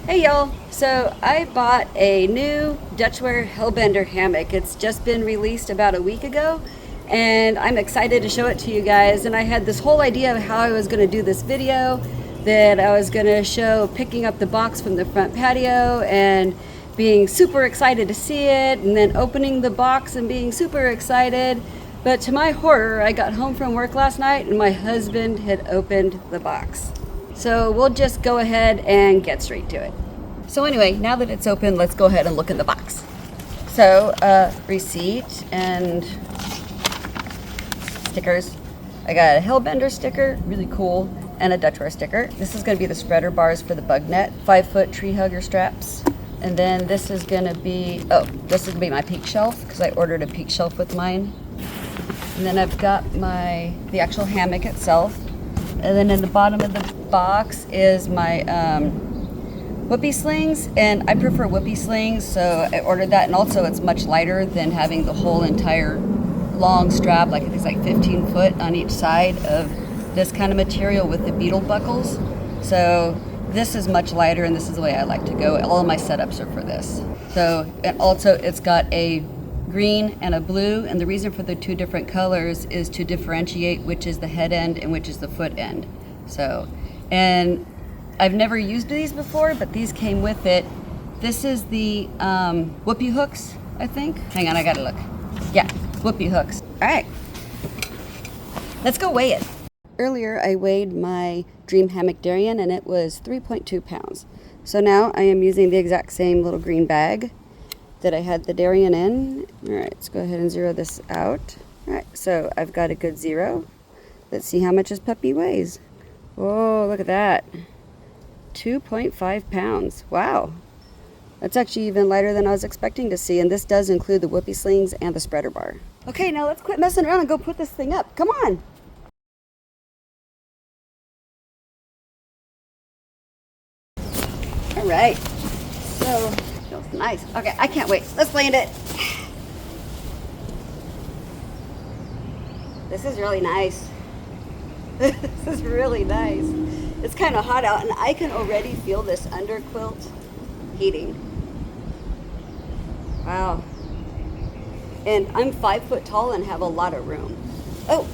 Hey y'all, so I bought a new Dutchware Hellbender Hammock. It's just been released about a week ago and I'm excited to show it to you guys. And I had this whole idea of how I was going to do this video, that I was going to show picking up the box from the front patio and being super excited to see it, and then opening the box and being super excited. But to my horror, I got home from work last night and my husband had opened the box. So we'll just go ahead and get straight to it. So anyway, now that it's open, let's go ahead and look in the box. So, receipt and stickers. I got a Hellbender sticker, really cool, and a Dutchware sticker. This is gonna be the spreader bars for the Bugnet, 5-foot tree hugger straps. And then this is gonna be, this is gonna be my peak shelf, because I ordered a peak shelf with mine. And then I've got the actual hammock itself. And then in the bottom of the box is my Whoopie Slings, and I prefer Whoopie Slings, so I ordered that. And also it's much lighter than having the whole entire long strap, like I think it's like 15 foot on each side of this kind of material with the beetle buckles. So this is much lighter, and this is the way I like to go. All of my setups are for this. So, and also it's got a green and a blue, and the reason for the two different colors is to differentiate which is the head end and which is the foot end. So, and I've never used these before, but these came with it. This is the whoopie hooks, I think. Hang on, I gotta look. Yeah, whoopie hooks. All right, let's go weigh it. Earlier I weighed my Dream Hammock Darien and it was 3.2 pounds. So now I am using the exact same little green bag that I had the Darien in. All right, let's go ahead and zero this out. All right, so I've got a good 0. Let's see how much this puppy weighs. Whoa, look at that. 2.5 pounds. Wow. That's actually even lighter than I was expecting to see, and this does include the Whoopie Slings and the spreader bar. Okay, now let's quit messing around and go put this thing up. Come on. All right, so feels nice. Okay, I can't wait. Let's land it. This is really nice. This is really nice. It's kind of hot out, and I can already feel this underquilt heating. Wow. And I'm 5 foot tall and have a lot of room. Oh,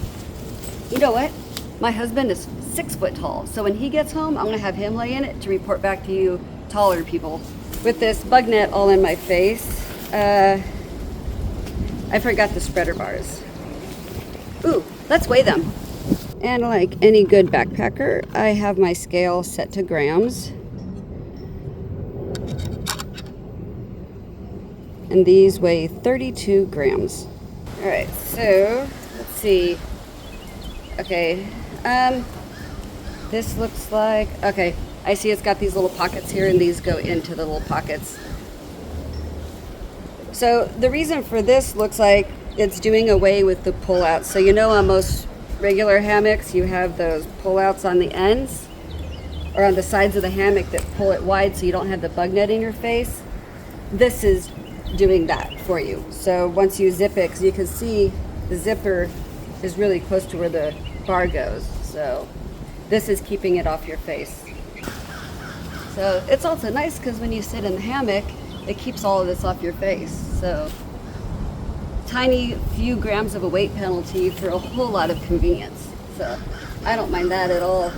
you know what? My husband is 6 foot tall, so when he gets home, I'm gonna have him lay in it to report back to you taller people. With this Bugnet all in my face, I forgot the spreader bars. Ooh, let's weigh them. And like any good backpacker, I have my scale set to grams. And these weigh 32 grams. All right, so let's see. Okay, this looks like, okay, I see it's got these little pockets here, and these go into the little pockets. So the reason for this looks like it's doing away with the pullouts. So you know on most regular hammocks you have those pullouts on the ends or on the sides of the hammock that pull it wide so you don't have the Bugnet in your face. This is doing that for you. So once you zip it, because you can see the zipper is really close to where the bar goes. So this is keeping it off your face. So it's also nice because when you sit in the hammock, it keeps all of this off your face. So tiny few grams of a weight penalty for a whole lot of convenience. So I don't mind that at all.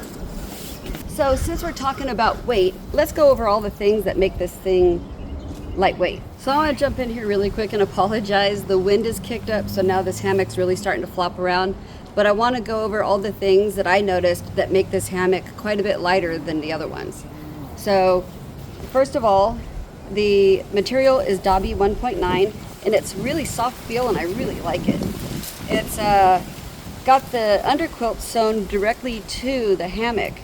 So since we're talking about weight, let's go over all the things that make this thing lightweight. So I want to jump in here really quick and apologize. The wind is kicked up, so now this hammock's really starting to flop around. But I want to go over all the things that I noticed that make this hammock quite a bit lighter than the other ones. So first of all, the material is Dobby 1.9, and it's really soft feel, and I really like it. It's got the underquilt sewn directly to the hammock.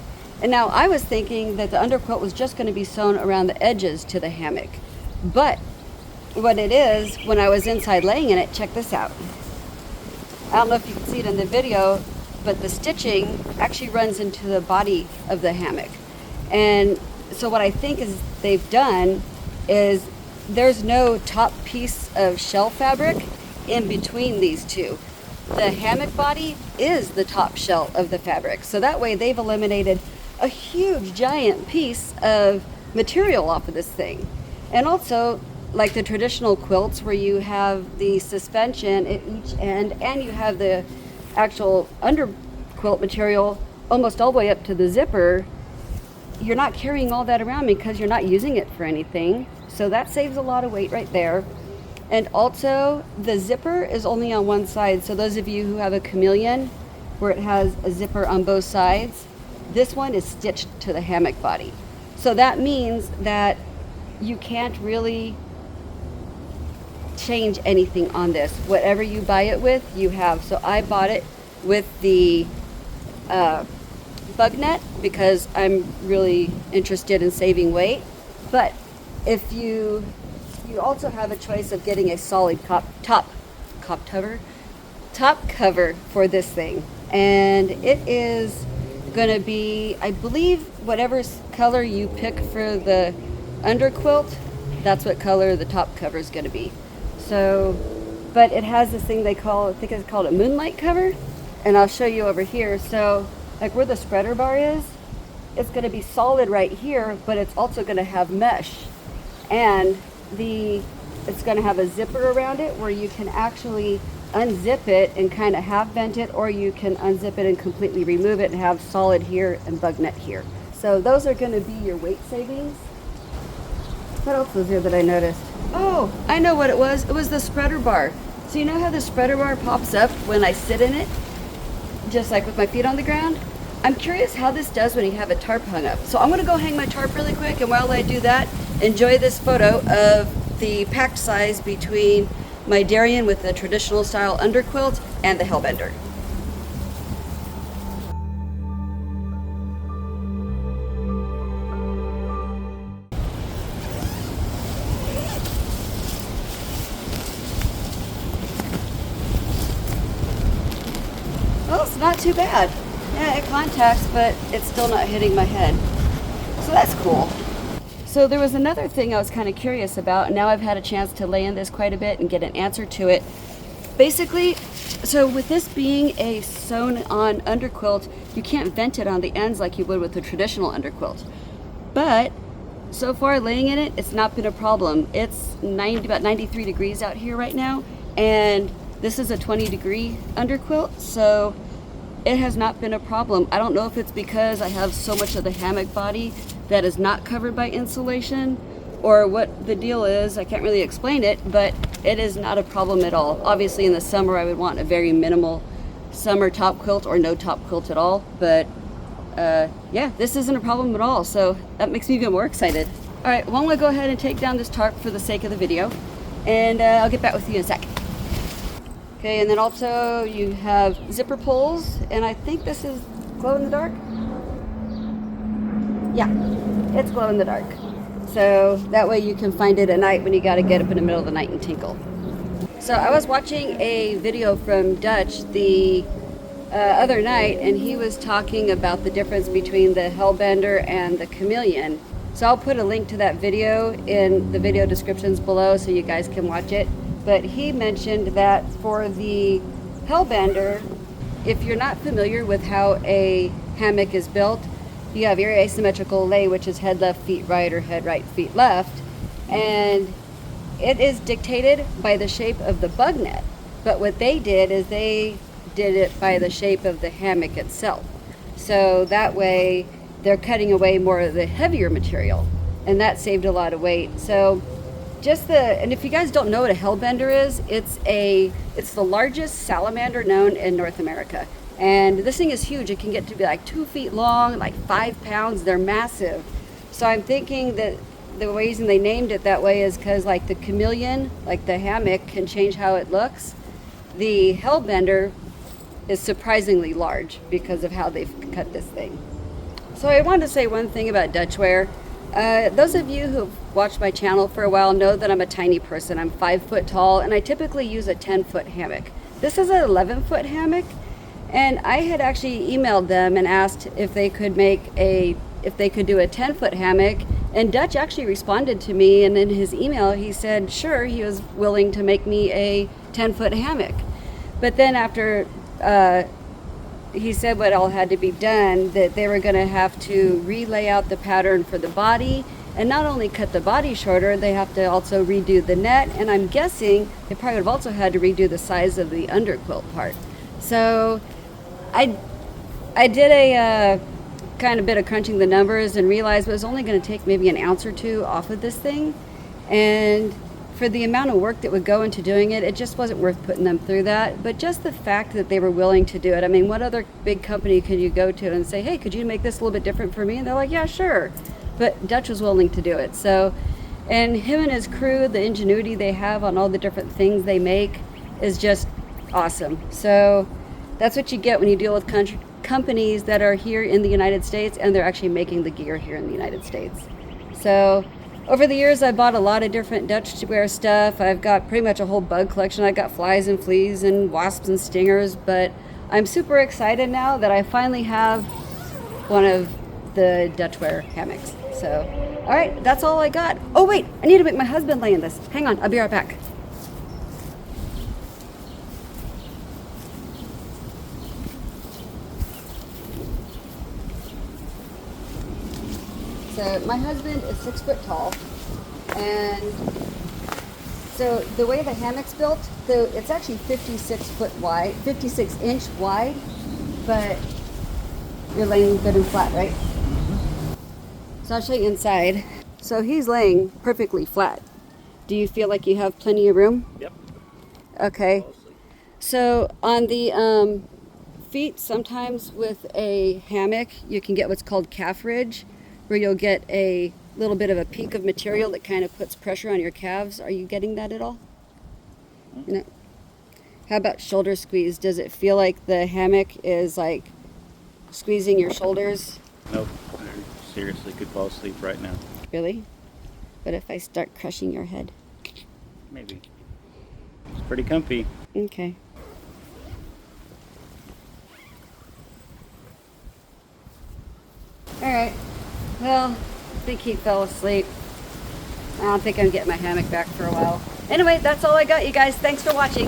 And now I was thinking that the underquilt was just going to be sewn around the edges to the hammock. But what it is, when I was inside laying in it, check this out. I don't know if you can see it in the video, but the stitching actually runs into the body of the hammock. And so what I think is they've done is there's no top piece of shell fabric in between these two. The hammock body is the top shell of the fabric. So that way they've eliminated a huge giant piece of material off of this thing. And also, like the traditional quilts where you have the suspension at each end and you have the actual under quilt material almost all the way up to the zipper, you're not carrying all that around because you're not using it for anything. So that saves a lot of weight right there. And also the zipper is only on one side. So those of you who have a Chameleon where it has a zipper on both sides, this one is stitched to the hammock body. So that means that you can't really change anything on this. Whatever you buy it with, you have. So I bought it with the Bugnet because I'm really interested in saving weight. But if you also have a choice of getting a solid top cover for this thing, and it is going to be, I believe, whatever color you pick for the underquilt, that's what color the top cover is going to be. So, but it has this thing they call, I think it's called a moonlight cover, and I'll show you over here. So like where the spreader bar is, it's going to be solid right here, but it's also going to have mesh, and it's going to have a zipper around it where you can actually unzip it and kind of half vent it, or you can unzip it and completely remove it and have solid here and Bugnet here. So those are going to be your weight savings. What else was there that I noticed? Oh, I know what it was. It was the spreader bar. So you know how the spreader bar pops up when I sit in it? Just like with my feet on the ground? I'm curious how this does when you have a tarp hung up. So I'm gonna go hang my tarp really quick, and while I do that, enjoy this photo of the packed size between my Darien with the traditional style underquilt and the Hellbender. Well, it's not too bad. Yeah, it contacts, but it's still not hitting my head. So that's cool. So there was another thing I was kind of curious about, and now I've had a chance to lay in this quite a bit and get an answer to it. Basically, so with this being a sewn on underquilt, you can't vent it on the ends like you would with the traditional underquilt. But so far laying in it, it's not been a problem. It's about 93 degrees out here right now, and this is a 20-degree underquilt, so it has not been a problem. I don't know if it's because I have so much of the hammock body that is not covered by insulation, or what the deal is. I can't really explain it, but it is not a problem at all. Obviously in the summer I would want a very minimal summer top quilt or no top quilt at all, but yeah, this isn't a problem at all, so that makes me even more excited. All right, well, I'm gonna go ahead and take down this tarp for the sake of the video, and I'll get back with you in a sec. Okay, and then also you have zipper pulls, and I think this is glow in the dark. Yeah, it's glow in the dark. So that way you can find it at night when you gotta get up in the middle of the night and tinkle. So I was watching a video from Dutch the other night, and he was talking about the difference between the Hellbender and the Chameleon. So I'll put a link to that video in the video descriptions below so you guys can watch it. But he mentioned that for the Hellbender, if you're not familiar with how a hammock is built, you have your asymmetrical lay, which is head left, feet right, or head right, feet left. And it is dictated by the shape of the Bugnet. But what they did is they did it by the shape of the hammock itself. So that way they're cutting away more of the heavier material, and that saved a lot of weight. So and if you guys don't know what a Hellbender is, it's the largest salamander known in North America. And this thing is huge. It can get to be like 2 feet long, like 5 pounds. They're massive. So I'm thinking that the reason they named it that way is because like the Chameleon, like the hammock, can change how it looks. The Hellbender is surprisingly large because of how they've cut this thing. So I wanted to say one thing about Dutchware. Those of you who've watched my channel for a while know that I'm a tiny person. I'm 5 foot tall, and I typically use a 10-foot hammock. This is an 11-foot hammock, and I had actually emailed them and asked if they could do a 10-foot hammock, and Dutch actually responded to me, and in his email he said sure, he was willing to make me a 10-foot hammock. But then after he said what all had to be done, that they were going to have to relay out the pattern for the body And not only cut the body shorter, they have to also redo the net, and I'm guessing they probably would have also had to redo the size of the underquilt part. So I did a kind of bit of crunching the numbers and realized it was only going to take maybe an ounce or two off of this thing. And for the amount of work that would go into doing it, it just wasn't worth putting them through that. But just the fact that they were willing to do it. I mean, what other big company can you go to and say, hey, could you make this a little bit different for me? And they're like, yeah, sure. But Dutch was willing to do it. So, and him and his crew, the ingenuity they have on all the different things they make is just awesome. So that's what you get when you deal with companies that are here in the United States and they're actually making the gear here in the United States. So over the years, I bought a lot of different Dutchware stuff. I've got pretty much a whole bug collection. I got flies and fleas and wasps and stingers, but I'm super excited now that I finally have one of the Dutchware hammocks. So, all right, that's all I got. Oh wait, I need to make my husband lay in this. Hang on, I'll be right back. So my husband is 6 foot tall, and so the way the hammock's built, it's actually 56 inch wide, but you're laying good and flat, right? So I'll show you inside. So he's laying perfectly flat. Do you feel like you have plenty of room? Yep. Okay. So on the feet, sometimes with a hammock, you can get what's called calf ridge, where you'll get a little bit of a peak of material that kind of puts pressure on your calves. Are you getting that at all? No. How about shoulder squeeze? Does it feel like the hammock is like squeezing your shoulders? Nope. I seriously could fall asleep right now. Really? But if I start crushing your head? Maybe. It's pretty comfy. Okay. All right. Well, I think he fell asleep. I don't think I'm getting my hammock back for a while. Anyway, that's all I got, you guys. Thanks for watching.